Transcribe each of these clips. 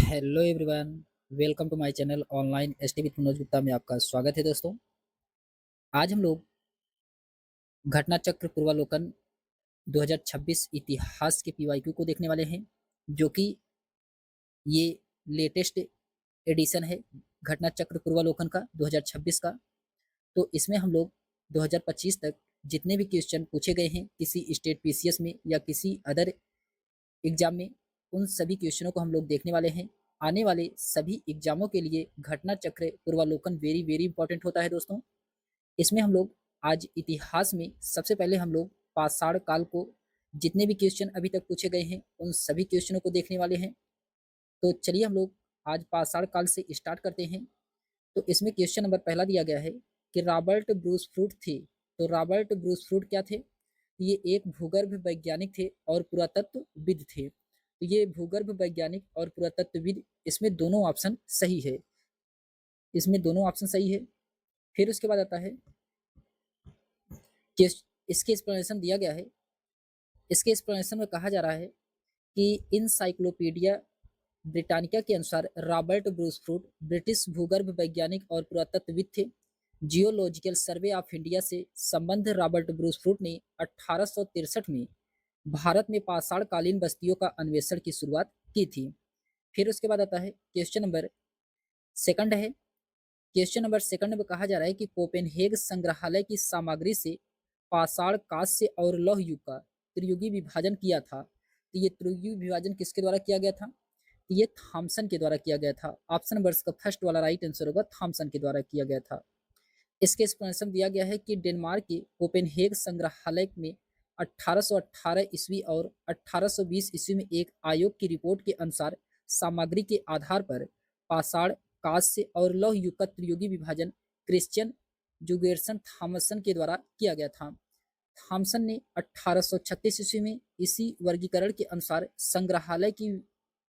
Hello everyone. Welcome to my channel online ST with Manoj Gupta में आपका स्वागत है दोस्तों। आज हम लोग घटना चक्र पूर्वालोकन 2026 इतिहास के पीवाईक्यू को देखने वाले हैं, जो कि ये लेटेस्ट एडिशन है घटना चक्र पूर्वालोकन का 2026 का। तो इसमें हम लोग 2025 तक जितने भी क्वेश्चन पूछे गए हैं किसी स्टेट पीसीएस में या किसी अदर एग्जाम में, उन सभी क्वेश्चनों को हम लोग देखने वाले हैं। आने वाले सभी एग्जामों के लिए घटना चक्र पूर्वालोकन वेरी वेरी इंपॉर्टेंट होता है दोस्तों। इसमें हम लोग आज इतिहास में सबसे पहले हम लोग पाषाण काल को जितने भी क्वेश्चन अभी तक पूछे गए हैं उन सभी क्वेश्चनों को देखने वाले हैं। तो चलिए हम लोग आज पाषाण काल से स्टार्ट करते हैं। तो इसमें क्वेश्चन नंबर पहला दिया गया है कि रॉबर्ट ब्रूस फ्रूट थे। तो रॉबर्ट ब्रूस फ्रूट क्या थे? ये एक भूगर्भ वैज्ञानिक थे और पुरातत्वविद थे। तो ये भूगर्भ वैज्ञानिक और पुरातत्वविद, इसमें दोनों ऑप्शन सही है। इसमें दोनों ऑप्शन सही है। फिर उसके बाद आता है कि इसके एक्सप्लेनेशन दिया गया है। इसके एक्सप्लेनेशन में कहा जा रहा है कि इनसाइक्लोपीडिया ब्रिटानिका के अनुसार रॉबर्ट ब्रूस फ्रूट ब्रिटिश भूगर्भ वैज्ञानिक और पुरातत्वविद थे। जियोलॉजिकल सर्वे ऑफ इंडिया से संबंध रॉबर्ट ब्रूस फ्रूट ने 1863 में भारत में पाषाण कालीन बस्तियों का अन्वेषण की शुरुआत की थी। फिर उसके बाद आता है क्वेश्चन नंबर सेकंड है। क्वेश्चन नंबर सेकंड में कहा जा रहा है कि कोपेनहेग संग्रहालय की सामग्री से पाषाण, कांस्य और लौह युग का त्रियुगी विभाजन किया था। तो ये त्रियुगी विभाजन किसके द्वारा किया गया था? तो ये थॉमसन के द्वारा किया गया था। ऑप्शन नंबर का फर्स्ट वाला राइट आंसर होगा, थॉमसन के द्वारा किया गया था। इसके एक्सप्लेनेशन दिया गया है कि डेनमार्क के कोपेनहेग संग्रहालय में 1818 ईस्वी और 1820 ईस्वी में एक आयोग की रिपोर्ट के अनुसार सामग्री के आधार पर पाषाण, कांस्य और लौह युग का त्रियुगी विभाजन क्रिश्चियन जुगेर्सन थॉमसन के द्वारा किया गया था। थॉमसन ने 1836 ईस्वी में इसी वर्गीकरण के अनुसार संग्रहालय की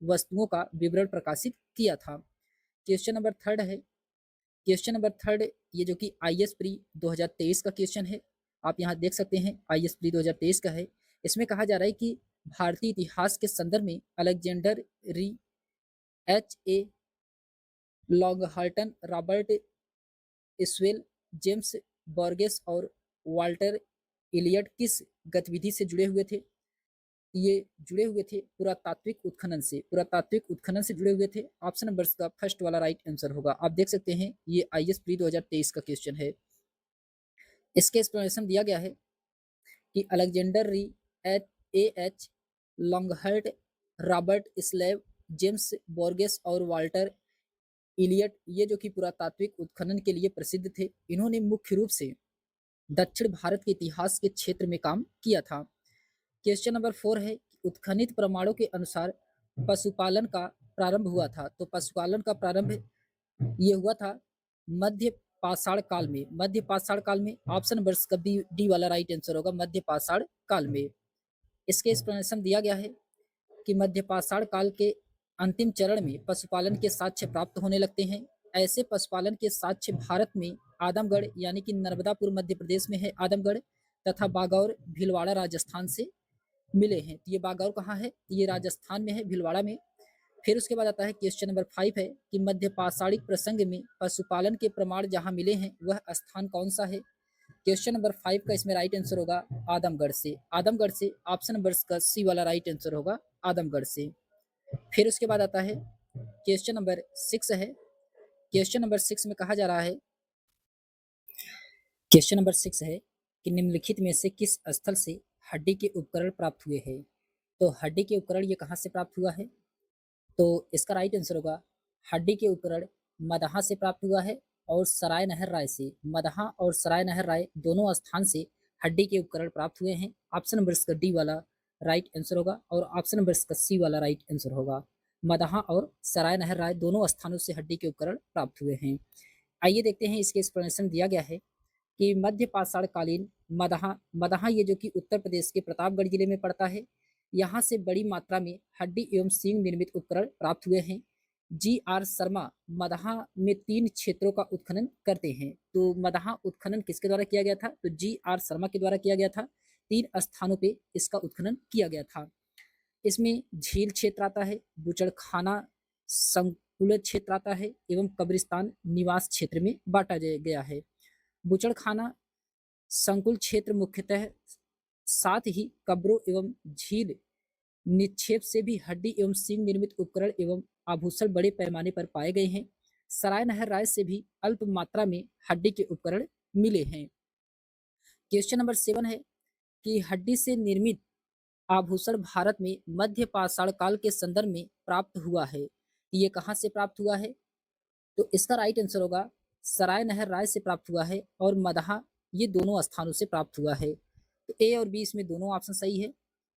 वस्तुओं का विवरण प्रकाशित किया था। क्वेश्चन नंबर थर्ड है। क्वेश्चन नंबर थर्ड, ये जो कि आईएएस प्री 2023 का क्वेश्चन है, आप यहाँ देख सकते हैं आईएएस प्री 2023 का है। इसमें कहा जा रहा है कि भारतीय इतिहास के संदर्भ में Alexander Rea, H A Longhurst, Robert Sewell, James Burgess और वाल्टर इलियट किस गतिविधि से जुड़े हुए थे? ये जुड़े हुए थे पुरातात्विक उत्खनन से। पुरातात्विक उत्खनन से जुड़े हुए थे। ऑप्शन नंबर का फर्स्ट वाला राइट आंसर होगा। आप देख सकते हैं ये आईएएस प्री 2023 का क्वेश्चन है। इसके एक्सप्लेनेशन दिया गया है कि Alexander Rea, H Longhurst, Robert Sewell, James Burgess और वाल्टर इलियट, ये जो कि पुरातात्विक उत्खनन के लिए प्रसिद्ध थे, इन्होंने मुख्य रूप से दक्षिण भारत के इतिहास के क्षेत्र में काम किया था। क्वेश्चन नंबर 4 है कि उत्खनित प्रमाणों के अनुसार पशुपालन का प्रारंभ हुआ था। तो पशुपालन का प्रारंभ ये हुआ था मध्य पाषाण काल में। मध्य पाषाण काल में ऑप्शन नंबर का डी वाला राइट आंसर होगा, मध्य पाषाण काल में। इसके एक्सप्लेनेशन दिया गया है कि मध्य पाषाण काल के अंतिम चरण में पशुपालन के साक्ष्य प्राप्त होने लगते हैं। ऐसे पशुपालन के साक्ष्य भारत में आदमगढ़ यानी कि नर्मदापुर मध्य प्रदेश में है आदमगढ़, तथा बागौर भीलवाड़ा राजस्थान से मिले हैं। तो ये बागौर कहाँ है? ये राजस्थान में है, भीलवाड़ा में। फिर उसके बाद आता है क्वेश्चन नंबर 5 है कि मध्य पाषाणिक प्रसंग में पशुपालन के प्रमाण जहाँ मिले हैं वह स्थान कौन सा है? क्वेश्चन नंबर 5 का इसमें राइट आंसर होगा आदमगढ़ से। आदमगढ़ से ऑप्शन नंबर का सी वाला राइट आंसर होगा, आदमगढ़ से। फिर उसके बाद आता है क्वेश्चन नंबर 6 है। क्वेश्चन नंबर 6 में कहा जा रहा है, क्वेश्चन नंबर 6 है कि निम्नलिखित में से किस स्थल से हड्डी के उपकरण प्राप्त हुए हैं? तो हड्डी के उपकरण ये कहाँ से प्राप्त हुआ है? तो इसका राइट आंसर होगा हड्डी के उपकरण मदहा से प्राप्त हुआ है और सराय नहर राय से। मदहा और सराय नहर राय दोनों स्थान से हड्डी के उपकरण प्राप्त हुए हैं। ऑप्शन नंबर का डी वाला राइट आंसर होगा और ऑप्शन नंबर का सी वाला राइट आंसर होगा। मदहा और सराय नहर राय दोनों स्थानों से हड्डी के उपकरण प्राप्त हुए हैं। आइए देखते हैं इसके एक्सप्लेनेशन दिया गया है कि मध्य पाषाण कालीन मदहा, मदहा ये जो कि उत्तर प्रदेश के प्रतापगढ़ जिले में पड़ता है, यहाँ से बड़ी मात्रा में हड्डी एवं सींग निर्मित उपकरण प्राप्त हुए हैं। जी.आर. शर्मा मदहा में 3 क्षेत्रों का उत्खनन करते हैं। तो मदहा उत्खनन किसके द्वारा किया गया था? तो जी.आर. शर्मा के द्वारा किया गया था। 3 स्थानों पे इसका उत्खनन किया गया था। इसमें झील क्षेत्र आता है, बुचड़खाना संकुलित क्षेत्र आता है एवं कब्रिस्तान निवास क्षेत्र में बांटा गया है। बूचड़खाना संकुल क्षेत्र मुख्यतः साथ ही कब्रों एवं झील निक्षेप से भी हड्डी एवं सींग निर्मित उपकरण एवं आभूषण बड़े पैमाने पर पाए गए हैं। सराय नहर राय से भी अल्प मात्रा में हड्डी के उपकरण मिले हैं। क्वेश्चन नंबर 7 है कि हड्डी से निर्मित आभूषण भारत में मध्य पाषाण काल के संदर्भ में प्राप्त हुआ है। ये कहाँ से प्राप्त हुआ है? तो इसका राइट आंसर होगा सराय नहर राय से प्राप्त हुआ है और मदहा, ये दोनों स्थानों से प्राप्त हुआ है। तो ए और बी इसमें दोनों ऑप्शन सही है।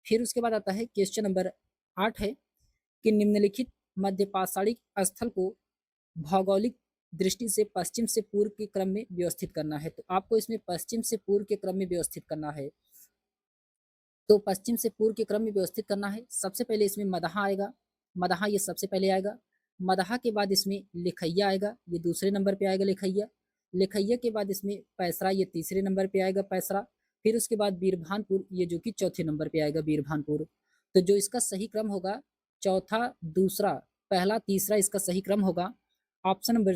फिर उसके बाद आता है क्वेश्चन नंबर 8 है कि निम्नलिखित मध्य पाषाणिक स्थल को भौगोलिक दृष्टि से पश्चिम से पूर्व के क्रम में व्यवस्थित करना है। तो आपको इसमें पश्चिम से पूर्व के क्रम में व्यवस्थित करना है। तो पश्चिम से पूर्व के क्रम में व्यवस्थित करना है। सबसे पहले इसमें मदहा आएगा, मदहा ये सबसे पहले आएगा। मदहा के बाद इसमें लिखैया आएगा, ये दूसरे नंबर पे आएगा लिखैया। लिखैया के बाद इसमें पैसरा, ये तीसरे नंबर पे आएगा पैसरा। फिर उसके बाद बीरभानपुर, ये जो कि चौथे नंबर पे आएगा बीरभानपुर। तो जो इसका सही क्रम होगा चौथा, दूसरा, पहला, तीसरा इसका सही क्रम होगा। ऑप्शन नंबर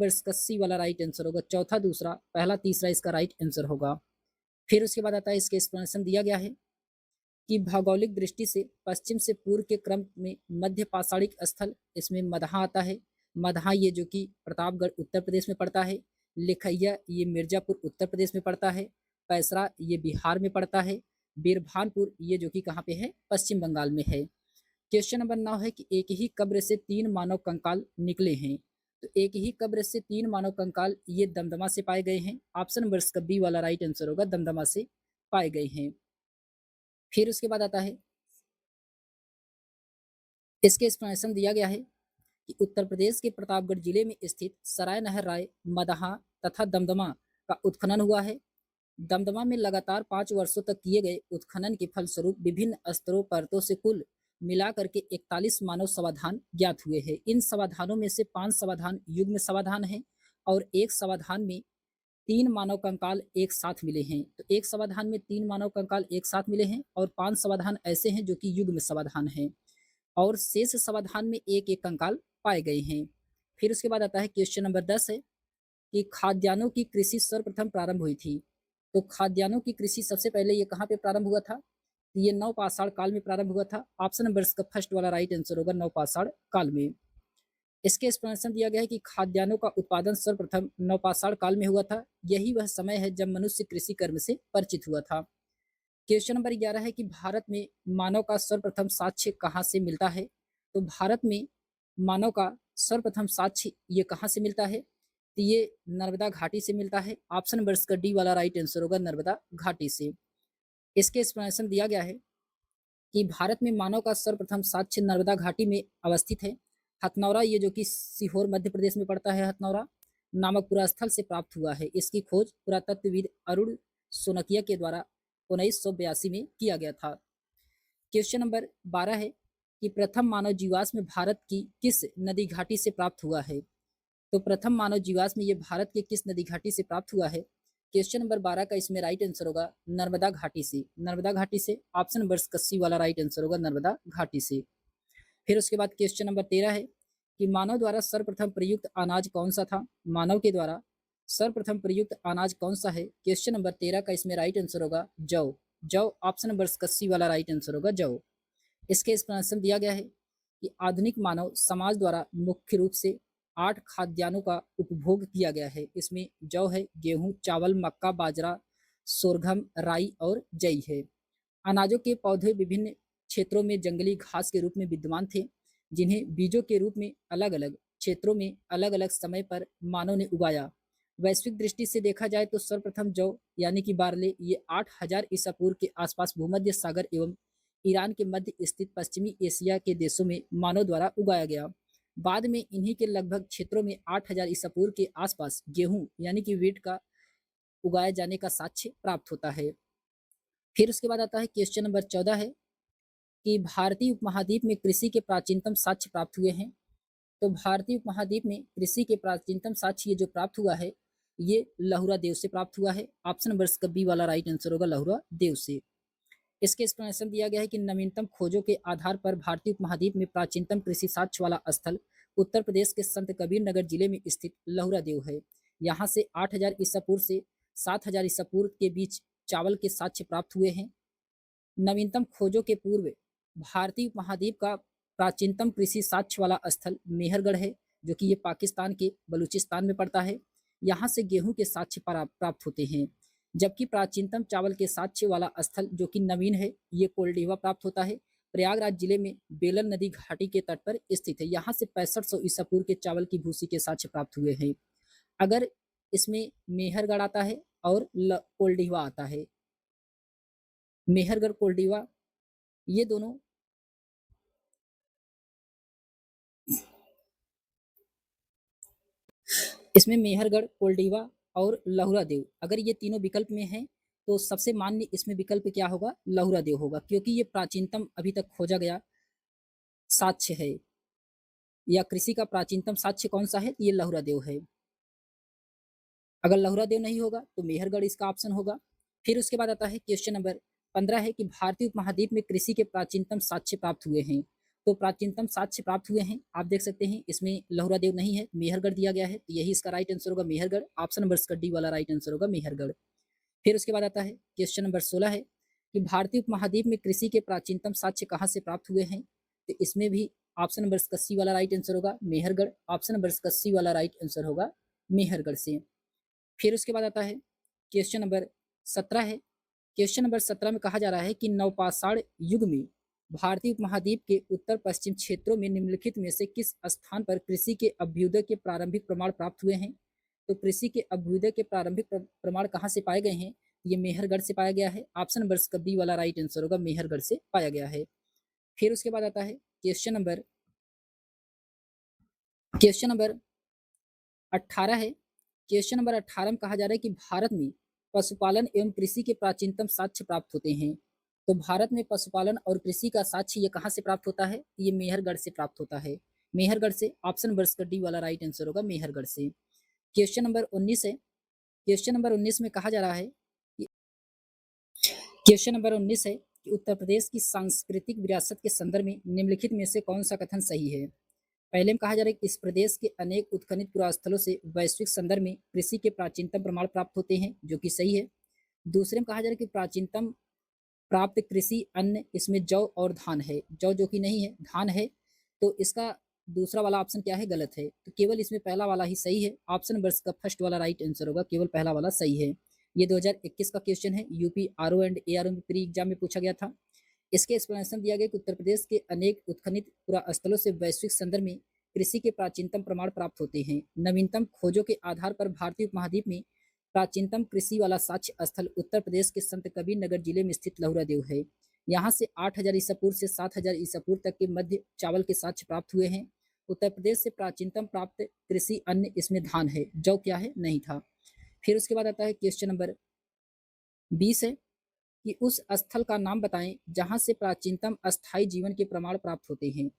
इसका सी वाला राइट आंसर होगा। चौथा, दूसरा, पहला, तीसरा इसका राइट आंसर होगा। फिर उसके बाद आता है इसके एक्सप्लेनेशन दिया गया है कि भौगोलिक दृष्टि से पश्चिम से पूर्व के क्रम में मध्य पाषाणिक स्थल, इसमें मदहा आता है। मदहा ये जो कि प्रतापगढ़ उत्तर प्रदेश में पड़ता है। लिखैया ये मिर्जापुर उत्तर प्रदेश में पड़ता है। पैसरा ये बिहार में पड़ता है। बीरभानपुर ये जो कि कहाँ पे है? पश्चिम बंगाल में है। क्वेश्चन नंबर 9 है कि एक ही कब्र से 3 मानव कंकाल निकले हैं। तो एक ही कब्र से 3 मानव कंकाल ये दमदमा से पाए गए हैं। ऑप्शन नंबर इसका बी वाला राइट आंसर होगा, दमदमा से पाए गए हैं। फिर उसके बाद आता है इसके एक्सप्लेनेशन दिया गया है कि उत्तर प्रदेश के प्रतापगढ़ जिले में स्थित सराय नहर राय, मदहा तथा दमदमा का उत्खनन हुआ है। दमदमा में लगातार 5 वर्षों तक किए गए उत्खनन के फलस्वरूप विभिन्न स्तरों परतों से कुल मिलाकर के 41 मानव समाधान ज्ञात हुए हैं। इन समाधानों में से 5 समाधान युग्म समाधान हैं और एक समाधान में 3 मानव कंकाल एक साथ मिले हैं। तो एक समाधान में 3 मानव कंकाल एक साथ मिले हैं और 5 समाधान ऐसे हैं जो कि युग्म समाधान हैं और शेष समाधान में एक एक कंकाल पाए गए हैं। फिर उसके बाद आता है क्वेश्चन नंबर 10 है कि खाद्यान्नों की कृषि सर्वप्रथम प्रारंभ हुई थी। तो खाद्यान्नों की कृषि सबसे पहले ये कहाँ पे प्रारंभ हुआ था? ये नवपाषाण काल में प्रारंभ हुआ था। ऑप्शन नंबर इसका फर्स्ट वाला राइट आंसर होगा, नवपाषाण काल में। इसके एक्सप्लेनेशन दिया गया है कि खाद्यान्नों का उत्पादन सर्वप्रथम नवपाषाण काल में हुआ था। यही वह समय है जब मनुष्य कृषि कर्म से परिचित हुआ था। क्वेश्चन नंबर 11 है कि भारत में मानव का सर्वप्रथम साक्ष्य कहाँ से मिलता है? तो भारत में मानव का सर्वप्रथम साक्ष्य ये कहाँ से मिलता है? तो ये नर्मदा घाटी से मिलता है। ऑप्शन नंबर इसका डी वाला राइट आंसर होगा, नर्मदा घाटी से। इसके एक्सप्लेनेशन दिया गया है कि भारत में मानव का सर्वप्रथम साक्ष्य नर्मदा घाटी में अवस्थित है। हथनौरा ये जो कि सीहोर मध्य प्रदेश में पड़ता है, हथनौरा नामक पूरा स्थल से प्राप्त हुआ है। इसकी खोज पुरातत्वविद अरुण सोनकिया के द्वारा 1982 में किया गया था। क्वेश्चन नंबर 12 है कि प्रथम मानव जीवाश्म भारत की किस नदी घाटी से प्राप्त हुआ है? तो प्रथम मानव जीवाश्म ये भारत के किस नदी घाटी से प्राप्त हुआ है? क्वेश्चन नंबर 12 का इसमें राइट आंसर होगा नर्मदा घाटी से। नर्मदा घाटी से ऑप्शन नंबर सी वाला राइट आंसर होगा, नर्मदा घाटी से। फिर उसके बाद क्वेश्चन नंबर 13 है कि मानव द्वारा सर्वप्रथम प्रयुक्त अनाज कौन सा था? मानव के द्वारा सर्वप्रथम प्रयुक्त अनाज कौन सा है? क्वेश्चन नंबर 13 का इसमें राइट आंसर होगा जौ। जौ ऑप्शन नंबर सी वाला राइट आंसर होगा, जौ। इसके एक्सप्लेनेशन दिया गया है कि आधुनिक मानव समाज द्वारा मुख्य रूप से 8 खाद्यान्नों का उपभोग किया गया है। इसमें जौ है, गेहूं, चावल, मक्का, बाजरा, सोरघम, राई और जई है। अनाजों के पौधे विभिन्न क्षेत्रों में जंगली घास के रूप में विद्यमान थे, जिन्हें बीजों के रूप में अलग अलग क्षेत्रों में अलग अलग समय पर मानव ने उगाया। वैश्विक दृष्टि से देखा जाए तो सर्वप्रथम जौ यानी कि बार्ले ये 8000 ईसा पूर्व के आसपास भूमध्य सागर एवं ईरान के मध्य स्थित पश्चिमी एशिया के देशों में मानव द्वारा उगाया गया। बाद में इन्हीं के लगभग क्षेत्रों में 8000 ईसा पूर्व के आसपास गेहूं यानी कि वीट का उगाए जाने का साक्ष्य प्राप्त होता है। फिर उसके बाद आता है क्वेश्चन नंबर 14 है कि भारतीय उपमहाद्वीप में कृषि के प्राचीनतम साक्ष्य प्राप्त हुए हैं। तो भारतीय उपमहाद्वीप में कृषि के प्राचीनतम साक्ष्य ये जो प्राप्त हुआ है ये लहुरा देव से प्राप्त हुआ है। ऑप्शन नंबर बी वाला राइट आंसर होगा, लहुरा देव से। इसके एक्सप्लेनेशन दिया गया है कि नवीनतम खोजों के आधार पर भारतीय उपमहाद्वीप में प्राचीनतम कृषि साक्ष्य वाला स्थल उत्तर प्रदेश के संत कबीर नगर जिले में स्थित लहुरा देव है। यहाँ से 8000 ईसा पूर्व से 7000 ईसा पूर्व के बीच चावल के साक्ष्य प्राप्त हुए हैं। नवीनतम खोजों के पूर्व भारतीय उपमहाद्वीप का प्राचीनतम कृषि साक्ष्य वाला स्थल मेहरगढ़ है, जो कि ये पाकिस्तान के बलूचिस्तान में पड़ता है। यहाँ से गेहूं के साक्ष्य प्राप्त होते हैं, जबकि प्राचीनतम चावल के साक्ष्य वाला स्थल जो कि नवीन है, ये कोल्डिवा प्राप्त होता है। प्रयागराज जिले में बेलन नदी घाटी के तट पर स्थित है। यहाँ से 6500 ईसा पूर्व के चावल की भूसी के साक्ष्य प्राप्त हुए हैं। अगर इसमें मेहरगढ़ आता है और कोल्डिवा आता है, मेहरगढ़ कोल्डिवा ये दोनों इसमें मेहरगढ़, कोल्डिवा और लहुरा देव, अगर ये तीनों विकल्प में हैं तो सबसे मान्य इसमें विकल्प क्या होगा? लहुरा देव होगा, क्योंकि ये प्राचीनतम अभी तक खोजा गया साक्ष्य है, या कृषि का प्राचीनतम साक्ष्य कौन सा है? ये लहुरा देव है। अगर लहुरा देव नहीं होगा तो मेहरगढ़ इसका ऑप्शन होगा। फिर उसके बाद आता है क्वेश्चन नंबर 15 है कि भारतीय उपमहाद्वीप में कृषि के प्राचीनतम साक्ष्य प्राप्त हुए हैं। तो प्राचीनतम साक्ष्य प्राप्त हुए हैं, आप देख सकते हैं इसमें लहुरा देव नहीं है, मेहरगढ़ दिया गया है, तो यही इसका राइट आंसर होगा, मेहरगढ़। ऑप्शन नंबर इसका डी वाला राइट आंसर होगा, मेहरगढ़। फिर उसके बाद आता है क्वेश्चन नंबर 16 है कि भारतीय उपमहाद्वीप में कृषि के प्राचीनतम साक्ष्य कहाँ से प्राप्त हुए हैं? तो इसमें भी ऑप्शन नंबर इसका सी वाला राइट आंसर होगा, मेहरगढ़। ऑप्शन नंबर इसका सी वाला राइट आंसर होगा, मेहरगढ़ से। फिर उसके बाद आता है क्वेश्चन नंबर 17 है। क्वेश्चन नंबर 17 में कहा जा रहा है कि नवपाषाण युग में भारतीय उपमहाद्वीप के उत्तर पश्चिम क्षेत्रों में निम्नलिखित में से किस स्थान पर कृषि के अभ्युदय के प्रारंभिक प्रमाण प्राप्त हुए हैं? तो कृषि के अभ्युदय के प्रारंभिक प्रमाण कहाँ से पाए गए हैं? ये मेहरगढ़ से पाया गया है। ऑप्शन नंबर इसका बी वाला राइट आंसर होगा, मेहरगढ़ से पाया गया है। फिर उसके बाद आता है क्वेश्चन नंबर 18 है। क्वेश्चन नंबर 18 में कहा जा रहा है कि भारत में पशुपालन एवं कृषि के प्राचीनतम साक्ष्य प्राप्त होते हैं। तो भारत में पशुपालन और कृषि का साक्ष्य ये कहाँ से प्राप्त होता है? ये मेहरगढ़ से प्राप्त होता है, मेहरगढ़ से। ऑप्शन नंबर इसका डी वाला राइट आंसर होगा, मेहरगढ़ से। क्वेश्चन नंबर 19 है। क्वेश्चन नंबर 19 में कहा जा रहा है कि क्वेश्चन नंबर 19 है कि उत्तर प्रदेश की सांस्कृतिक विरासत के संदर्भ में निम्नलिखित में से कौन सा कथन सही है? पहले में कहा जा रहा है कि इस प्रदेश के अनेक उत्खनित पुरास्थलों से वैश्विक संदर्भ में कृषि के प्राचीनतम प्रमाण प्राप्त होते हैं, जो कि सही है। दूसरे में कहा जा रहा है कि प्राचीनतम प्राप्त कृषि अन्न इसमें जौ और धान है, जौ जो कि नहीं है, धान है। तो इसका दूसरा वाला ऑप्शन क्या है? गलत है। तो केवल इसमें पहला वाला ही सही है। ऑप्शन नंबर का फर्स्ट वाला राइट आंसर होगा, केवल पहला वाला सही है। ये 2021 का क्वेश्चन है, यूपी आरओ एंड एआरओ में प्री एग्जाम में पूछा गया था। इसके एक्सप्लेनेशन दिया गया कि उत्तर प्रदेश के अनेक उत्खनित पुरास्थलों से वैश्विक संदर्भ में कृषि के प्राचीनतम प्रमाण प्राप्त होते हैं। नवीनतम खोजों के आधार पर भारतीय उपमहाद्वीप में प्राचीनतम कृषि वाला साक्ष्य स्थल उत्तर प्रदेश के संत कबीर नगर जिले में स्थित लहुरा देव है। यहाँ से 8000 ईसा पूर्व से 7000 ईसा पूर्व तक के मध्य चावल के साक्ष्य प्राप्त हुए हैं। उत्तर प्रदेश से प्राचीनतम प्राप्त कृषि अन्न इसमें धान है, जौ क्या है? नहीं था। फिर उसके बाद आता है क्वेश्चन नंबर 20 है कि उस स्थल का नाम बताएं जहां से प्राचीनतम अस्थायी जीवन के प्रमाण प्राप्त होते हैं।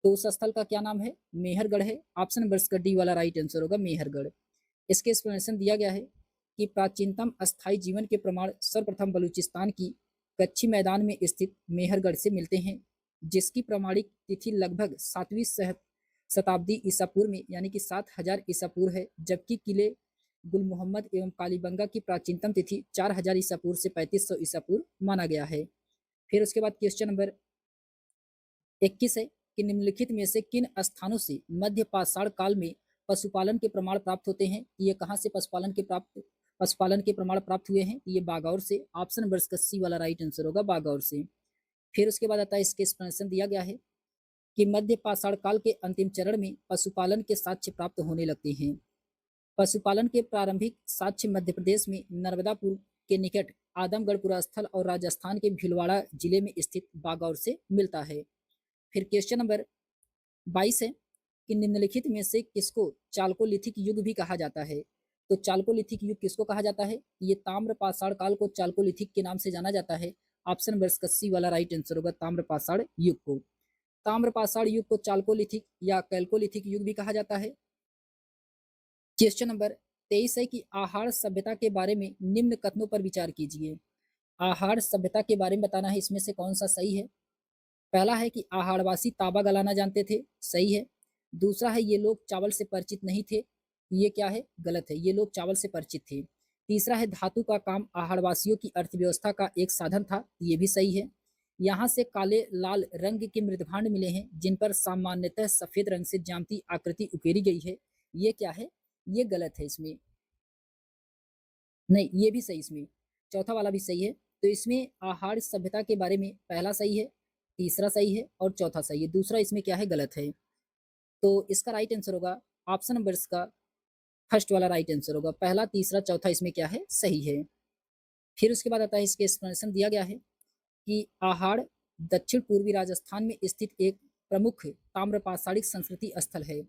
तो उस स्थल का क्या नाम है? मेहरगढ़ है। ऑप्शन नंबर इसका डी वाला राइट आंसर होगा, मेहरगढ़। इसके एक्सप्लेनेशन दिया गया है कि प्राचीनतम अस्थायी जीवन के प्रमाण सर्वप्रथम बलूचिस्तान की कच्ची मैदान में स्थित मेहरगढ़ से मिलते हैं, जिसकी प्रमाणिक तिथि लगभग 7वीं शताब्दी ईसा पूर्व में यानी कि 7000 ईसा पूर्व है, जबकि किले गुल मोहम्मद एवं कालीबंगा की प्राचीनतम तिथि 4000 ईसा पूर्व से 3500 ईसा पूर्व माना गया है। फिर उसके बाद क्वेश्चन नंबर 21 है कि निम्नलिखित में से किन स्थानों से मध्य पाषाण काल में पशुपालन के प्रमाण प्राप्त होते हैं? ये कहाँ से पशुपालन के प्रमाण प्राप्त हुए हैं? ये बागौर से। ऑप्शन नंबर इसका सी वाला राइट आंसर होगा, बागौर से। फिर उसके बाद आता है इसके एक्सप्लेनेशन दिया गया है कि मध्य पाषाण काल के अंतिम चरण में पशुपालन के साक्ष्य प्राप्त होने लगते हैं। पशुपालन के प्रारंभिक साक्ष्य मध्य प्रदेश में नर्मदापुर के निकट आदमगढ़ स्थल और राजस्थान के भीलवाड़ा जिले में स्थित बागौर से मिलता है। फिर क्वेश्चन नंबर 22 है कि निम्नलिखित में से किसको चाल्कोलिथिक युग भी कहा जाता है? तो चाल्कोलिथिक युग किसको कहा जाता है? ये ताम्र पाषाण काल को चाल्कोलिथिक के नाम से जाना जाता है। ऑप्शन नंबर इसका सी वाला राइट आंसर होगा, ताम्र पाषाण युग को। ताम्र पाषाण युग को चाल्कोलिथिक या कैल्कोलिथिक युग भी कहा जाता है। क्वेश्चन नंबर 23 है कि आहार सभ्यता के बारे में निम्न कथनों पर विचार कीजिए। आहार सभ्यता के बारे में बताना है, इसमें से कौन सा सही है। पहला है कि आहारवासी तांबा गलाना जानते थे, सही है। दूसरा है ये लोग चावल से परिचित नहीं थे, ये क्या है, गलत है, ये लोग चावल से परिचित थे। तीसरा है धातु का काम आहारवासियों की अर्थव्यवस्था का एक साधन था, ये भी सही है। यहाँ से काले लाल रंग के मृदभांड मिले हैं जिन पर सामान्यतः सफेद रंग से ज्यामितीय आकृति उकेरी गई है, ये क्या है, ये गलत है। इसमें नहीं, ये भी सही, इसमें चौथा वाला भी सही है। तो इसमें आहार सभ्यता के बारे में पहला सही है, तीसरा सही है और चौथा सही है। दूसरा इसमें क्या है, गलत है। तो इसका राइट आंसर होगा ऑप्शन नंबर इसका फर्स्ट वाला राइट आंसर होगा। पहला, तीसरा, चौथा इसमें क्या है, सही है। फिर उसके बाद आता है, इसके एक्सप्लेनेशन दिया गया है कि आहार दक्षिण पूर्वी राजस्थान में स्थित एक प्रमुख ताम्रपाषाणिक संस्कृति स्थल है।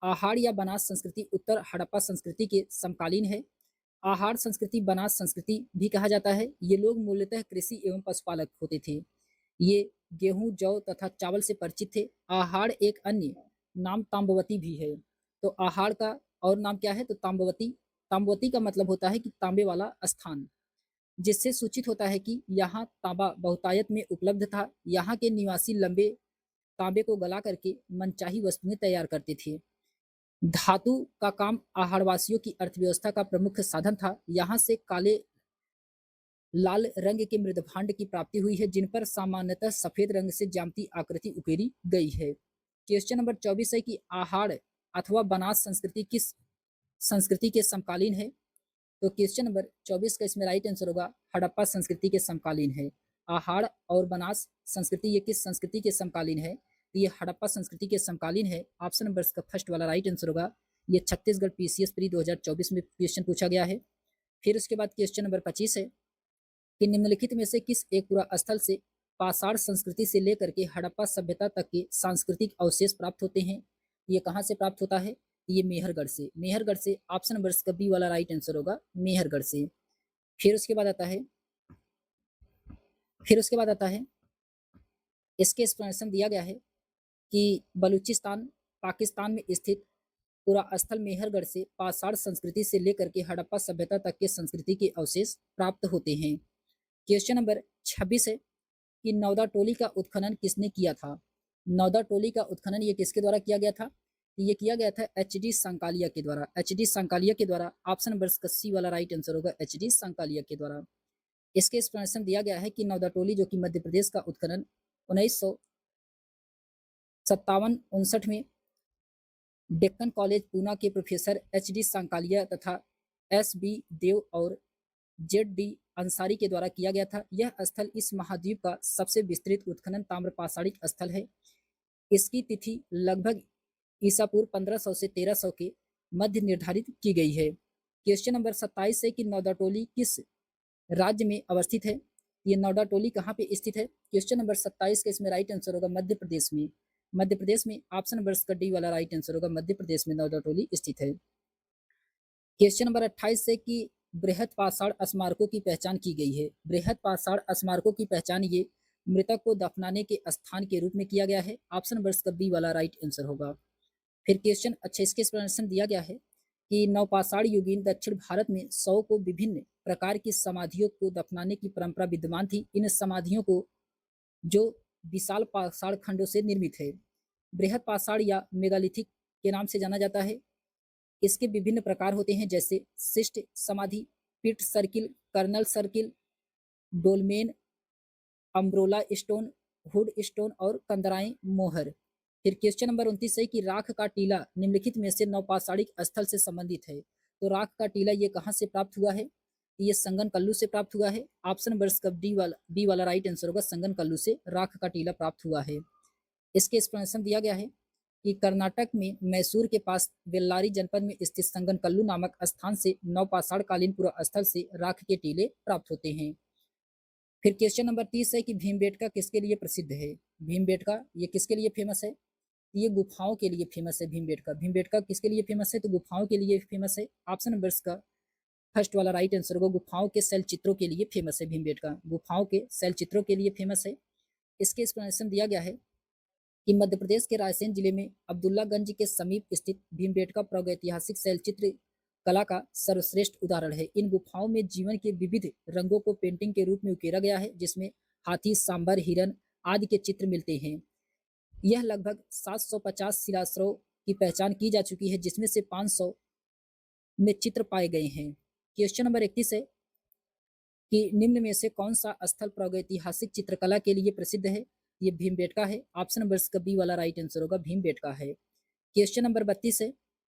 आहार या बनास संस्कृति उत्तर हड़प्पा संस्कृति के समकालीन है। आहार संस्कृति बनास संस्कृति भी कहा जाता है। ये लोग मूलतः कृषि एवं पशुपालक होते थे। ये गेहूं, जौ तथा चावल से परिचित थे। आहार एक अन्य नाम ताम्बवती भी है। तो आहार का और नाम क्या है, तो ताम्बवती। ताम्बवती का मतलब होता है कि तांबे वाला स्थान, जिससे सूचित होता है कि यहाँ तांबा बहुतायत में उपलब्ध था। यहाँ के निवासी लंबे तांबे को गला करके मनचाही वस्तुएं तैयार करते थे। धातु का काम आहारवासियों की अर्थव्यवस्था का प्रमुख साधन था। यहाँ से काले लाल रंग के मृदभांड की प्राप्ति हुई है जिन पर सामान्यतः सफेद रंग से ज्यामितीय आकृति उकेरी गई है। क्वेश्चन नंबर 24 है कि आहार अथवा बनास संस्कृति किस संस्कृति के समकालीन है। तो क्वेश्चन नंबर 24 का इसमें राइट आंसर होगा हड़प्पा संस्कृति के समकालीन है। आहार और बनास संस्कृति ये किस संस्कृति के समकालीन है, तो ये हड़प्पा संस्कृति के समकालीन है। ऑप्शन नंबर इसका फर्स्ट वाला राइट आंसर होगा। ये छत्तीसगढ़ पीसीएस प्री 2024 में क्वेश्चन पूछा गया है। फिर उसके बाद क्वेश्चन नंबर 25 है कि निम्नलिखित में से किस एक पूरा स्थल से पाषाण संस्कृति से लेकर के हड़प्पा सभ्यता तक के सांस्कृतिक अवशेष प्राप्त होते हैं। ये कहाँ से प्राप्त होता है, ये मेहरगढ़ से। मेहरगढ़ से ऑप्शन नंबर इसका बी वाला राइट आंसर होगा, मेहरगढ़ से। फिर उसके बाद आता है इसके एक्सप्लेनेशन दिया गया है कि बलूचिस्तान पाकिस्तान में स्थित पूरा स्थल मेहरगढ़ से पाषाण संस्कृति से लेकर के हड़प्पा सभ्यता तक के संस्कृति के अवशेष प्राप्त होते हैं। क्वेश्चन नंबर 26 है कि नौदा टोली का उत्खनन किसने किया था। नौदा टोली का उत्खनन ये किसके द्वारा किया गया था, ये किया गया था एच.डी. सांकालिया के द्वारा। एच.डी. सांकालिया के द्वारा। ऑप्शन नंबर सी वाला राइट आंसर होगा, एच.डी. सांकालिया के द्वारा। इसके एक्सप्लेनेशन दिया गया है कि नौदा टोली जो कि मध्य प्रदेश का उत्खनन 1957-59 में डेक्कन कॉलेज पूना के प्रोफेसर एच.डी. सांकालिया तथा एस.बी. देव और जेड.डी. अंसारी के द्वारा किया गया था। यह स्थल इस महाद्वीप का सबसे विस्तृत उत्खनन ताम्रपाषाणिक स्थल है। इसकी तिथि लगभग ईसा पूर्व 1500 से 1300 के मध्य निर्धारित की गई है। क्वेश्चन नंबर 27 है कि नौदा टोली किस राज्य में अवस्थित है। ये नौदा टोली कहाँ पे स्थित है। क्वेश्चन नंबर 27 का इसमें राइट आंसर होगा मध्य प्रदेश में। मध्य प्रदेश में ऑप्शन नंबर का डी वाला राइट आंसर होगा, मध्य प्रदेश में नौदा टोली स्थित है। क्वेश्चन नंबर 28 है कि बृहत पाषाण स्मारकों की पहचान की गई है। बृहत पाषाण स्मारकों की पहचान ये मृतक को दफनाने के स्थान के रूप में किया गया है। ऑप्शन नंबर का बी वाला राइट आंसर होगा। फिर क्वेश्चन इसके एक्सप्लेनेशन दिया गया है कि नवपाषाण युगीन दक्षिण भारत में 100 को विभिन्न प्रकार की समाधियों को दफनाने की परंपरा विद्यमान थी। इन समाधियों को जो विशाल पाषाण खंडों से निर्मित है, बृहत पाषाण या मेगालिथिक के नाम से जाना जाता है। इसके विभिन्न प्रकार होते हैं जैसे शिष्ट समाधि, pit circle, cairn circle, dolmen, umbrella stone, hood stone और कंदराई मोहर। फिर क्वेश्चन नंबर 29 है कि राख का टीला निम्नलिखित में से नवपाषाणिक स्थल से संबंधित है। तो राख का टीला ये कहाँ से प्राप्त हुआ है, ये संगन कल्लू से प्राप्त हुआ है। ऑप्शन नंबर का डी वाला राइट आंसर होगा, संगन कल्लू से राख का टीला प्राप्त हुआ है। इसके एक्सप्लेनेशन दिया गया है कि कर्नाटक में मैसूर के पास बेल्लारी जनपद में स्थित संगन कल्लू नामक स्थान से नवपाषाण कालीन पुरा स्थल से राख के टीले प्राप्त होते हैं। फिर क्वेश्चन नंबर 30 है कि भीमबेटका किसके लिए प्रसिद्ध है। भीमबेटका ये किसके लिए फेमस है, ये गुफाओं के लिए फेमस है। भीमबेटका भीमबेटका किसके लिए फेमस है, तो गुफाओं के लिए फेमस है। ऑप्शन नंबर का फर्स्ट वाला राइट आंसर होगा, गुफाओं के शैल चित्रों के लिए फेमस है। भीमबेटका गुफाओं के शैल चित्रों के लिए फेमस है। इसके एक्सप्लेनेशन दिया गया है कि मध्य प्रदेश के रायसेन जिले में अब्दुल्लागंज के समीप स्थित भीमबेटका प्रागैतिहासिक शैलचित्र कला का सर्वश्रेष्ठ उदाहरण है। इन गुफाओं में जीवन के विविध रंगों को पेंटिंग के रूप में उकेरा गया है, जिसमें हाथी, सांबर, हिरन आदि के चित्र मिलते हैं। यह लगभग 750 शिलाश्रयों की पहचान की जा चुकी है, जिसमें से 500 में चित्र पाए गए हैं। क्वेश्चन नंबर 31 है कि निम्न में से कौन सा स्थल प्रागैतिहासिक चित्रकला के लिए प्रसिद्ध है? ये भीमबेटका है। ऑप्शन नंबर इसका बी वाला राइट आंसर होगा, भीमबेटका है। क्वेश्चन नंबर 32 है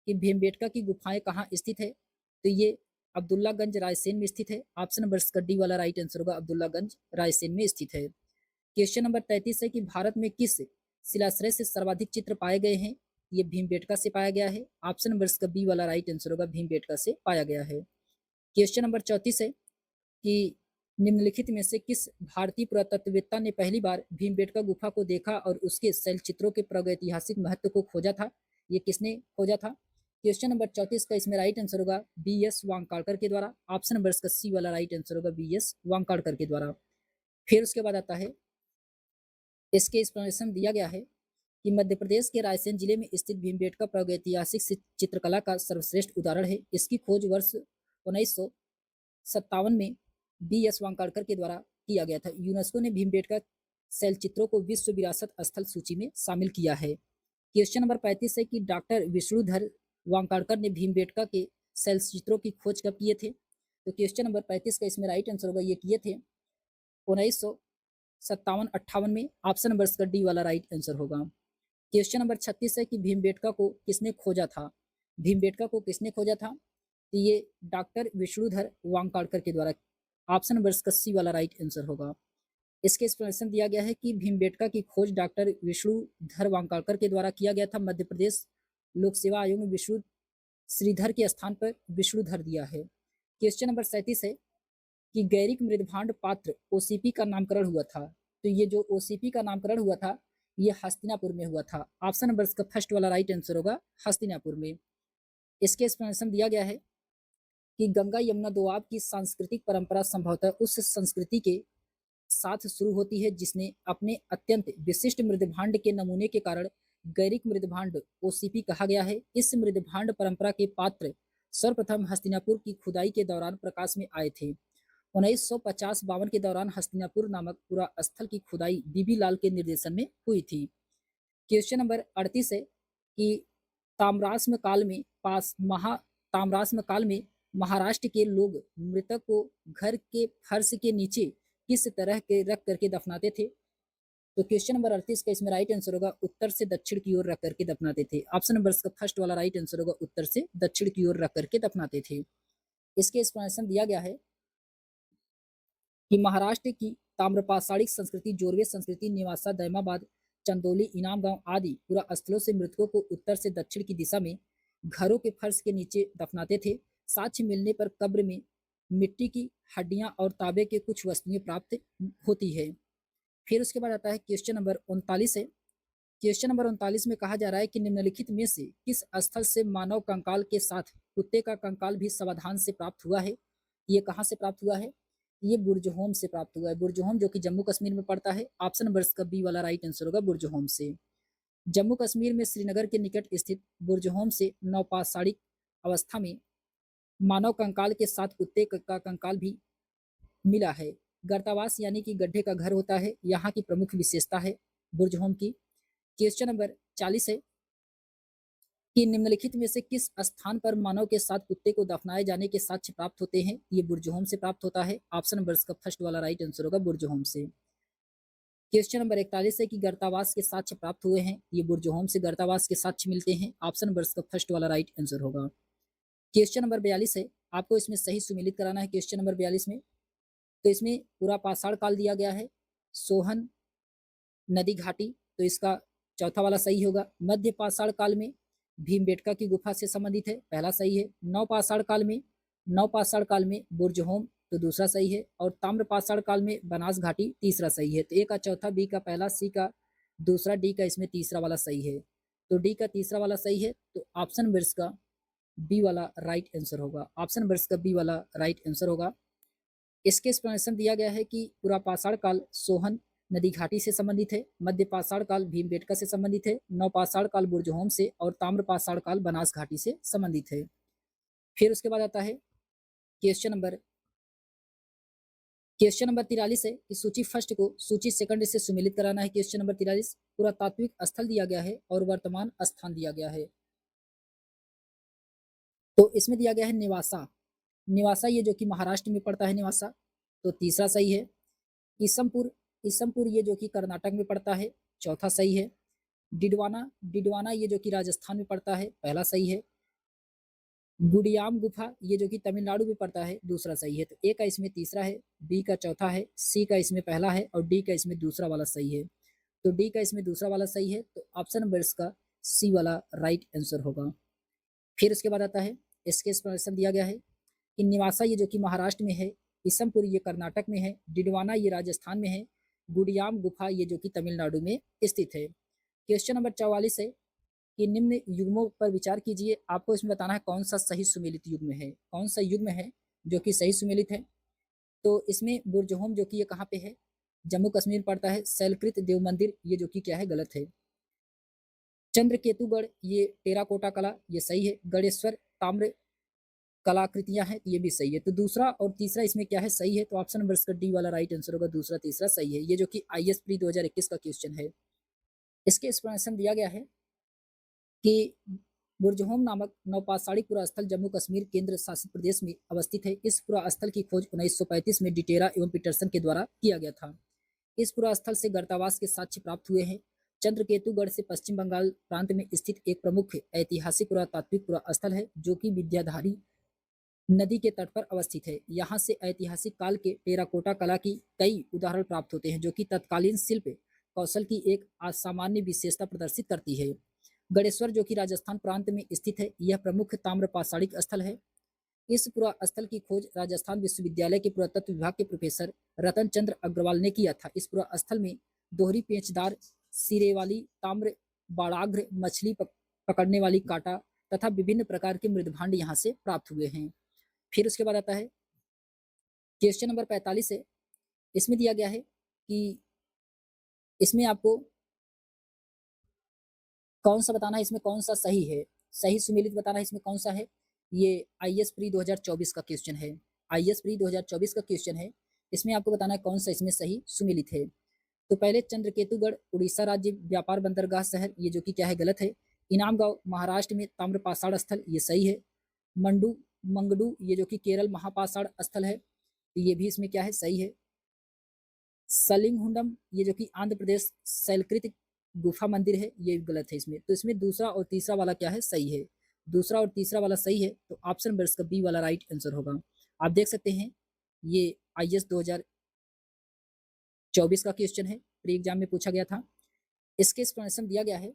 कि भीमबेटका की गुफाएं कहाँ स्थित है? तो ये अब्दुल्लागंज रायसेन में स्थित है। ऑप्शन नंबर इसका डी वाला राइट आंसर होगा, अब्दुल्लागंज रायसेन में स्थित है। क्वेश्चन नंबर 33 है कि भारत में किस शिलाश्रय से सर्वाधिक चित्र पाए गए हैं? ये भीमबेटका से पाया गया है। ऑप्शन नंबर इसका बी वाला राइट आंसर होगा, भीमबेटका से पाया गया है। क्वेश्चन नंबर 34 है कि निम्नलिखित में से किस भारतीय पुरातत्ववेत्ता ने पहली बार भीमबेटका गुफा को देखा और उसके शैलचित्रों के प्रागैतिहासिक महत्व को खोजा था? ये किसने खोजा था? क्वेश्चन नंबर 34 का इसमें राइट आंसर होगा बी.एस. वांकाड़कर के द्वारा। ऑप्शन नंबर इसका सी वाला राइट आंसर होगा, बी.एस. वांकाड़कर के द्वारा। फिर उसके बाद आता है, इसके एक्सप्लेनेशन दिया गया है कि मध्य प्रदेश के रायसेन जिले में स्थित भीमबेटका प्रागैतिहासिक चित्रकला का सर्वश्रेष्ठ उदाहरण है। इसकी खोज वर्ष 1957 में बी.एस. वांकाड़कर के द्वारा किया गया था। यूनेस्को ने भीमबेटका शैलचित्रों को विश्व विरासत स्थल सूची में शामिल किया है। क्वेश्चन नंबर 35 है कि डॉक्टर विष्णुधर वांकाड़कर ने भीमबेटका के शैलचित्रों की खोज कब किए थे? तो क्वेश्चन नंबर 35 का इसमें राइट आंसर होगा, ये किए थे 1957-58 में। ऑप्शन नंबर इसका डी वाला राइट आंसर होगा। क्वेश्चन नंबर 36 है कि भीमबेटका को किसने खोजा था? भीमबेटका को किसने खोजा था? तो ये डॉक्टर विष्णुधर वांकाड़कर के द्वारा। ऑप्शन नंबर इसका सी वाला राइट आंसर होगा। इसके एक्सप्लेनेशन दिया गया है कि भीमबेटका की खोज डॉक्टर विष्णुधर वांकाड़कर के द्वारा किया गया था। मध्य प्रदेश लोक सेवा आयोग ने विष्णु श्रीधर के स्थान पर विष्णुधर दिया है। क्वेश्चन नंबर 37 है कि गैरिक मृदभांड पात्र ओसीपी का नामकरण हुआ था। तो ये जो ओसीपी का नामकरण हुआ था, ये हस्तिनापुर में हुआ था। ऑप्शन नंबर इसका फर्स्ट वाला राइट आंसर होगा, हस्तिनापुर में। इसके एक्सप्लेनेशन दिया गया है कि गंगा यमुना दोआब की सांस्कृतिक परंपरा संभवतः उस संस्कृति के साथ शुरू होती है जिसने अपने अत्यंत विशिष्ट मृदभांड के नमूने के कारण गैरिक मृदभांड ओसीपी कहा गया है। इस मृदभांड परंपरा के पात्र सर्वप्रथम हस्तिनापुर की खुदाई के दौरान प्रकाश में आए थे। 1950-52 के दौरान हस्तिनापुर नामक पूरा स्थल की खुदाई बीबी लाल के निर्देशन में हुई थी। क्वेश्चन नंबर 38 है कि ताम्राश्म काल में ताम्राश्म काल में महाराष्ट्र के लोग मृतक को घर के फर्श के नीचे किस तरह के रख करके दफनाते थे? तो क्वेश्चन नंबर 38 का इसमें राइट आंसर होगा उत्तर से दक्षिण की ओर रख करके दफनाते थे। ऑप्शन नंबर इसका फर्स्ट वाला राइट आंसर होगा, उत्तर से दक्षिण की ओर रख करके दफनाते थे। इसके एक्सप्लेनेशन दिया गया है कि महाराष्ट्र की ताम्रपाषाणिक संस्कृति, जोरवे संस्कृति, निवासा, दैमाबाद, चंदौली, इनाम गांव आदि पूरा स्थलों से मृतकों को उत्तर से दक्षिण की दिशा में घरों के फर्श के नीचे दफनाते थे। साक्ष्य मिलने पर कब्र में मिट्टी की हड्डियां और तांबे के कुछ वस्तुएं प्राप्त होती है। फिर उसके बाद आता है क्वेश्चन नंबर 39 है। क्वेश्चन नंबर 39 में कहा जा रहा है कि निम्नलिखित में से किस स्थल से मानव कंकाल के साथ कुत्ते का कंकाल भी सावधान से प्राप्त हुआ है? ये कहाँ से प्राप्त हुआ है? ये बुर्जहोम से प्राप्त हुआ है। बुर्जहोम जो कि जम्मू कश्मीर में पड़ता है। ऑप्शन नंबर इसका बी वाला राइट आंसर होगा, बुर्जहोम से। जम्मू कश्मीर में श्रीनगर के निकट स्थित बुर्जहोम से नवपाषाणिक अवस्था में मानव कंकाल के साथ कुत्ते का कंकाल भी मिला है। गर्तावास यानी कि गड्ढे का घर होता है, यहाँ की प्रमुख विशेषता है बुर्जहोम की। क्वेश्चन नंबर 40 है कि निम्नलिखित में से किस स्थान पर मानव के साथ कुत्ते को दफनाए जाने के साक्ष्य प्राप्त होते हैं? ये बुर्जहोम से प्राप्त होता है। ऑप्शन नंबर इसका फर्स्ट वाला राइट आंसर होगा, बुर्जहोम से। क्वेश्चन नंबर 41 है कि गर्तावास के साक्ष्य प्राप्त हुए हैं। ये बुर्जहोम से गर्तावास के साक्ष्य मिलते हैं। ऑप्शन नंबर इसका फर्स्ट वाला राइट आंसर होगा। क्वेश्चन नंबर 42 है, आपको इसमें सही सुमेलित कराना है। क्वेश्चन नंबर 42 में तो इसमें पूरा पाषाण काल दिया गया है, सोहन नदी घाटी, तो इसका चौथा वाला सही होगा। मध्य पाषाण काल में भीमबेटका की गुफा से संबंधित है, पहला सही है। नवपाषाण काल में बुर्जहोम, तो दूसरा सही है। और ताम्रपाषाण काल में बनास घाटी, तीसरा सही है। तो ए का चौथा, बी का पहला, सी का दूसरा, डी का इसमें तीसरा वाला सही है। तो डी का तीसरा वाला सही है, तो ऑप्शन नंबर इसका बी वाला राइट आंसर होगा। ऑप्शन नंबर इसका बी वाला राइट आंसर होगा। इसके एक्सप्लेनेशन दिया गया है कि पूरा पाषाण काल सोहन नदी घाटी से संबंधित है, मध्य पाषाण काल भीमबेटका से संबंधित है, नवपाषाण काल बुर्जहोम से और ताम्रपाषाण काल बनास घाटी से संबंधित है। फिर उसके बाद आता है क्वेश्चन नंबर 43 है कि सूची फर्स्ट को सूची सेकंड से सुमेलित कराना है। क्वेश्चन नंबर 43 पुरातात्विक स्थल दिया गया है और वर्तमान स्थान दिया गया है। तो इसमें दिया गया है निवासा। निवासा ये जो कि महाराष्ट्र में पड़ता है निवासा, तो तीसरा सही है। ईसमपुर, ईसमपुर ये जो कि कर्नाटक में पड़ता है, चौथा सही है। डिडवाना, डिडवाना ये जो कि राजस्थान में पड़ता है, पहला सही है। गुडियाम गुफा ये जो कि तमिलनाडु में पड़ता है, दूसरा सही है। तो ए का इसमें तीसरा है, बी का चौथा है, सी का इसमें पहला है और डी का इसमें दूसरा वाला सही है। तो डी का इसमें दूसरा वाला सही है, तो ऑप्शन नंबर इसका सी वाला राइट आंसर होगा। फिर उसके बाद आता है, इसके एक्सप्लेनेशन दिया गया है कि निवासा ये जो कि महाराष्ट्र में है, ईसमपुर ये कर्नाटक में है, डिडवाना ये राजस्थान में है, गुडियाम गुफा ये जो कि तमिलनाडु में स्थित है। क्वेश्चन नंबर 44 है कि निम्न युग्मों पर विचार कीजिए। आपको इसमें बताना है कौन सा सही सुमेलित युग्म है, कौन सा युग्म है जो कि सही सुमेलित है। तो इसमें बुर्जहोम जो कि ये कहाँ पे है, जम्मू कश्मीर पड़ता है। शैलकृत देव मंदिर ये जो कि क्या है, गलत है। चंद्रकेतुगढ़ ये टेराकोटा कला ये सही है। गणेश्वर ताम्र कलाकृतियां हैं, ये भी सही है। तो दूसरा और तीसरा इसमें क्या है, सही है। तो ऑप्शन नंबर इसका डी वाला राइट आंसर होगा, दूसरा तीसरा सही है। ये जो कि IAS प्री 2021 का क्वेश्चन है। इसके एक्सप्लेनेशन दिया गया है कि बुर्जहोम नामक नवपाषाणी पुरास्थल जम्मू कश्मीर केंद्र शासित प्रदेश में अवस्थित है। इस पुरास्थल की खोज 1935 में डिटेरा एवं पीटरसन के द्वारा किया गया था। इस पुरास्थल से गर्तावास के साक्ष्य प्राप्त हुए हैं। चंद्रकेतुगढ़ से पश्चिम बंगाल प्रांत में स्थित एक प्रमुख ऐतिहासिक पुरातात्विक पुरास्थल है जो कि विद्याधारी नदी के तट पर अवस्थित है। यहाँ से ऐतिहासिक काल के टेराकोटा कला की कई उदाहरण प्राप्त होते हैं जो कि तत्कालीन शिल्प कौशल की एक असामान्य विशेषता प्रदर्शित करती है। गणेश्वर जो कि राजस्थान प्रांत में स्थित है, यह प्रमुख ताम्रपाषाणिक स्थल है। इस पुरास्थल की खोज राजस्थान विश्वविद्यालय के पुरातत्व विभाग के प्रोफेसर रतन चंद्र अग्रवाल ने किया था। इस पुरास्थल में दोहरी पेचदार सिरे वाली ताम्र बाड़ाग्र मछली पकड़ने वाली कांटा तथा विभिन्न प्रकार के मृदभांड यहाँ से प्राप्त हुए हैं। फिर उसके बाद आता है क्वेश्चन नंबर 45 है। इसमें दिया गया है कि इसमें आपको कौन सा बताना है, इसमें कौन सा सही है, सही सुमेलित बताना है। इसमें कौन सा है, ये IAS प्री 2024 का क्वेश्चन है। IAS प्री 2024 का क्वेश्चन है। इसमें आपको बताना है कौन सा इसमें सही सुमेलित है। तो पहले चंद्रकेतुगढ़ उड़ीसा राज्य व्यापार बंदरगाह शहर ये जो कि क्या है, गलत है। इनाम गांव महाराष्ट्र में ताम्रपाषाण स्थल ये सही है। मंडू मंगडू ये जो कि केरल महापाषाण स्थल है, तो ये भी इसमें क्या है, सही है। सलिंगहुंडम ये जो कि आंध्र प्रदेश शैलकृत गुफा मंदिर है, ये गलत है इसमें। तो इसमें दूसरा और तीसरा वाला क्या है, सही है। दूसरा और तीसरा वाला सही है, तो ऑप्शन नंबर इसका बी वाला राइट आंसर होगा। आप देख सकते हैं ये IAS 2024 का क्वेश्चन है, प्री एग्जाम में पूछा गया था। इसके एक्सप्लेनेशन दिया गया है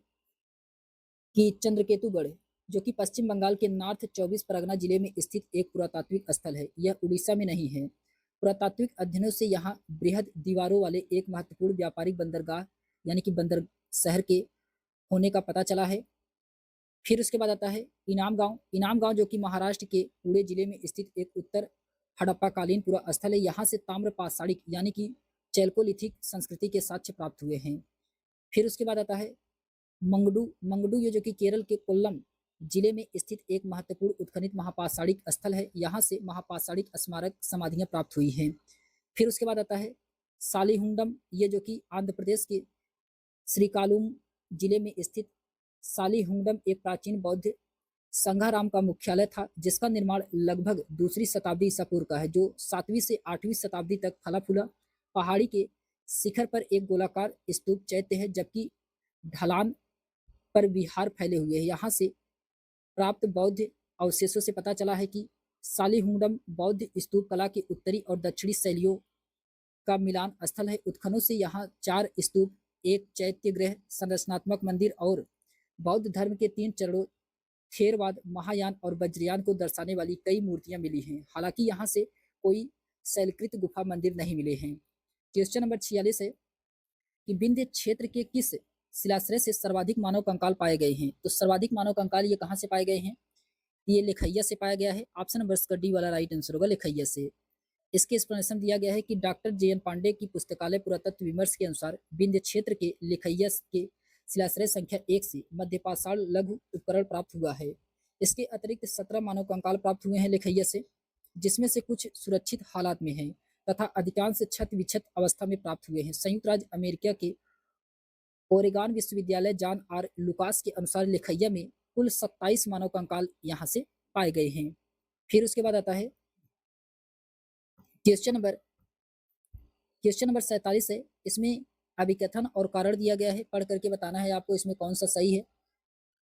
कि चंद्रकेतुगढ़ जो कि पश्चिम बंगाल के नॉर्थ 24 परगना जिले में स्थित एक पुरातात्विक स्थल है, यह उड़ीसा में नहीं है। पुरातात्विक अध्ययनों से यहाँ बृहद दीवारों वाले एक महत्वपूर्ण व्यापारिक बंदरगाह यानी कि बंदर शहर के होने का पता चला है। फिर उसके बाद आता है इनाम गांव। इनाम गांव जो कि महाराष्ट्र के पुणे जिले में स्थित एक उत्तर हड़प्पाकालीन पुरा स्थल है। यहाँ से ताम्रपाषाणिक यानी कि चैल्कोलिथिक संस्कृति के साक्ष्य प्राप्त हुए हैं। फिर उसके बाद आता है मंगडू। मंगडू ये जो कि केरल के कोल्लम जिले में स्थित एक महत्वपूर्ण उत्खनित महापाषाणिक स्थल है। यहाँ से महापाषाणिक स्मारक समाधियां प्राप्त हुई हैं। फिर उसके बाद आता है सालीहुंडम ये जो कि आंध्र प्रदेश के श्रीकाकुलम जिले में स्थित सालीहुंडम एक प्राचीन बौद्ध संघाराम का मुख्यालय था जिसका निर्माण लगभग दूसरी शताब्दी ईसा पूर्व का है, जो 7वीं से 8वीं शताब्दी तक फला फूला। पहाड़ी के शिखर पर एक गोलाकार स्तूप चैत्य है जबकि ढलान पर विहार फैले हुए हैं। यहाँ से प्राप्त बौद्ध अवशेषों से पता चला है कि सालीहुंडम बौद्ध स्तूप कला के उत्तरी और दक्षिणी शैलियों का मिलान स्थल है। उत्खनों से यहाँ 4 स्तूप, एक चैत्य गृह, संरचनात्मक मंदिर और बौद्ध धर्म के 3 चरणों थेरवाद, महायान और वज्रयान को दर्शाने वाली कई मूर्तियां मिली हैं। हालांकि यहाँ से कोई शैलकृत गुफा मंदिर नहीं मिले हैं। क्वेश्चन नंबर 46 है कि विंध्य क्षेत्र के किस शिलाश्रय से सर्वाधिक मानव कंकाल पाए गए हैं। तो सर्वाधिक मानव कंकाल ये कहाँ से पाए गए हैं, ये लिखैया से पाया गया है। ऑप्शन नंबर इसका डी वाला राइट आंसर होगा, लिखैया से। इसके एक्सप्लेनेशन दिया गया है कि डॉक्टर JN पांडे की पुस्तकालय पुरातत्व विमर्श के अनुसार विंध्य क्षेत्र के लिखैया के शिलाश्रय संख्या 1 से मध्यपाषाण लघु उपकरण प्राप्त हुआ है। इसके अतिरिक्त 17 मानव कंकाल प्राप्त हुए हैं लेखैया से, जिसमें से कुछ सुरक्षित हालात में हैं तथा अधिकांश क्षत विक्षत अवस्था में प्राप्त हुए हैं। संयुक्त राज्य अमेरिका के ओरेगॉन विश्वविद्यालय जॉन आर लुकास के अनुसार लेखैया में कुल 27 मानव कंकाल यहाँ से पाए गए हैं। फिर उसके बाद आता है क्वेश्चन नंबर 47 है। इसमें अभिकथन और कारण दिया गया है, पढ़ करके बताना है आपको इसमें कौन सा सही है।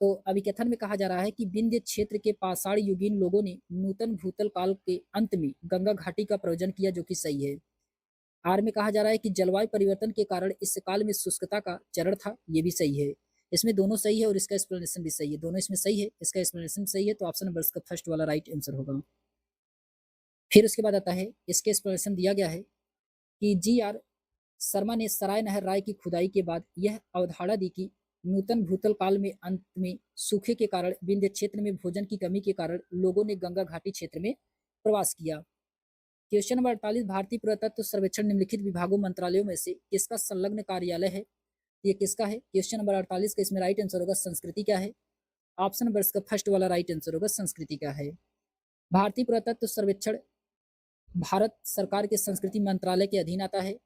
तो अभिकथन में कहा जा रहा है कि विंध्य क्षेत्र के पाषाण युगीन लोगों ने नूतन भूतल काल के अंत में गंगा घाटी का प्रयोजन किया, जो कि सही है। आर में कहा जा रहा है कि जलवायु परिवर्तन के कारण इस काल में शुष्कता का चरण था, ये भी सही है। इसमें दोनों सही है और इसका एक्सप्लेनेशन भी सही है, दोनों इसमें सही है, इसका एक्सप्लेनेशन सही है, तो ऑप्शन नंबर इसका फर्स्ट वाला राइट आंसर होगा। फिर उसके बाद आता है, इसके एक्सप्लेनेशन दिया गया है कि जी.आर. शर्मा ने सराय नहर राय की खुदाई के बाद यह अवधारणा दी कि नूतन भूतल काल में अंत में सूखे के कारण विंध्य क्षेत्र में भोजन की कमी के कारण लोगों ने गंगा घाटी क्षेत्र में प्रवास किया। क्वेश्चन नंबर 48, भारतीय पुरातत्व सर्वेक्षण निम्नलिखित विभागों मंत्रालयों में से किसका संलग्न कार्यालय है? ये किसका है? क्वेश्चन नंबर 48 का इसमें राइट आंसर होगा संस्कृति का है। ऑप्शन नंबर इसका फर्स्ट वाला राइट आंसर होगा संस्कृति का है। भारतीय पुरातत्व सर्वेक्षण भारत सरकार के संस्कृति मंत्रालय के अधीन आता है।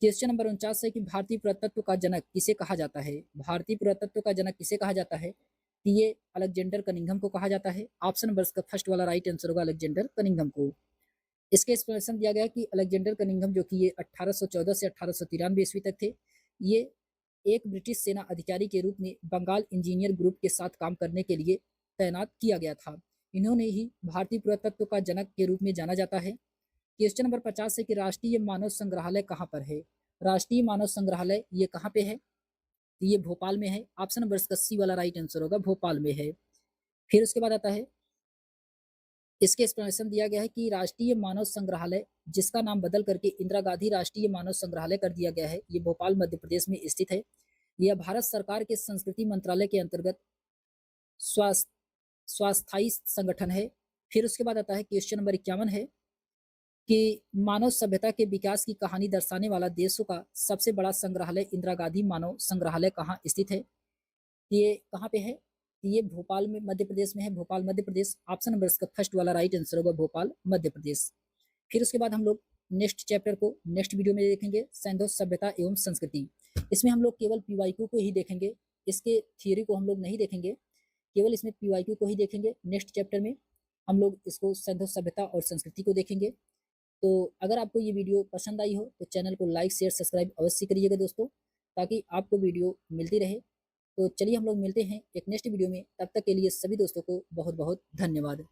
क्वेश्चन नंबर 49 है कि भारतीय पुरातत्व का जनक किसे कहा जाता है? भारतीय पुरातत्व का जनक किसे कहा जाता है? कि ये अलेक्जेंडर कनिंघम को कहा जाता है। ऑप्शन नंबर इसका फर्स्ट वाला राइट आंसर होगा अलेक्जेंडर कनिंघम को। इसके एक्सप्लेनेशन दिया गया कि अलेक्जेंडर कनिंघम जो कि ये 1814 से 1893 ईस्वी तक थे, ये एक ब्रिटिश सेना अधिकारी के रूप में बंगाल इंजीनियर ग्रुप के साथ काम करने के लिए तैनात किया गया था। इन्होंने ही भारतीय पुरातत्व का जनक के रूप में जाना जाता है। क्वेश्चन नंबर 50 है कि राष्ट्रीय मानव संग्रहालय कहाँ पर है? राष्ट्रीय मानव संग्रहालय ये कहाँ पे है? ये भोपाल में है। ऑप्शन नंबर इसका सी वाला राइट आंसर होगा, भोपाल में है। फिर उसके बाद आता है, इसके एक्सप्लेनेशन दिया गया है कि राष्ट्रीय मानव संग्रहालय जिसका नाम बदल करके इंदिरा गांधी राष्ट्रीय मानव संग्रहालय कर दिया गया है, ये भोपाल मध्य प्रदेश में स्थित है। यह भारत सरकार के संस्कृति मंत्रालय के अंतर्गत स्वास्थायी संगठन है। फिर उसके बाद आता है क्वेश्चन नंबर 51 है कि मानव सभ्यता के विकास की कहानी दर्शाने वाला देशों का सबसे बड़ा संग्रहालय इंदिरा गांधी मानव संग्रहालय कहाँ स्थित है? ये कहाँ पे है? ये भोपाल में मध्य प्रदेश में है, भोपाल मध्य प्रदेश। ऑप्शन नंबर इसका फर्स्ट वाला राइट आंसर होगा भोपाल मध्य प्रदेश। फिर उसके बाद हम लोग नेक्स्ट चैप्टर को नेक्स्ट वीडियो में देखेंगे, सैंधव सभ्यता एवं संस्कृति। इसमें हम लोग केवल पीवाईक्यू को ही देखेंगे, इसके थियोरी को हम लोग नहीं देखेंगे, केवल इसमें पीवाईक्यू को ही देखेंगे। नेक्स्ट चैप्टर में हम लोग इसको सैंधव सभ्यता और संस्कृति को देखेंगे। तो अगर आपको ये वीडियो पसंद आई हो तो चैनल को लाइक शेयर सब्सक्राइब अवश्य करिएगा दोस्तों, ताकि आपको वीडियो मिलती रहे। तो चलिए हम लोग मिलते हैं एक नेक्स्ट वीडियो में, तब तक के लिए सभी दोस्तों को बहुत बहुत धन्यवाद।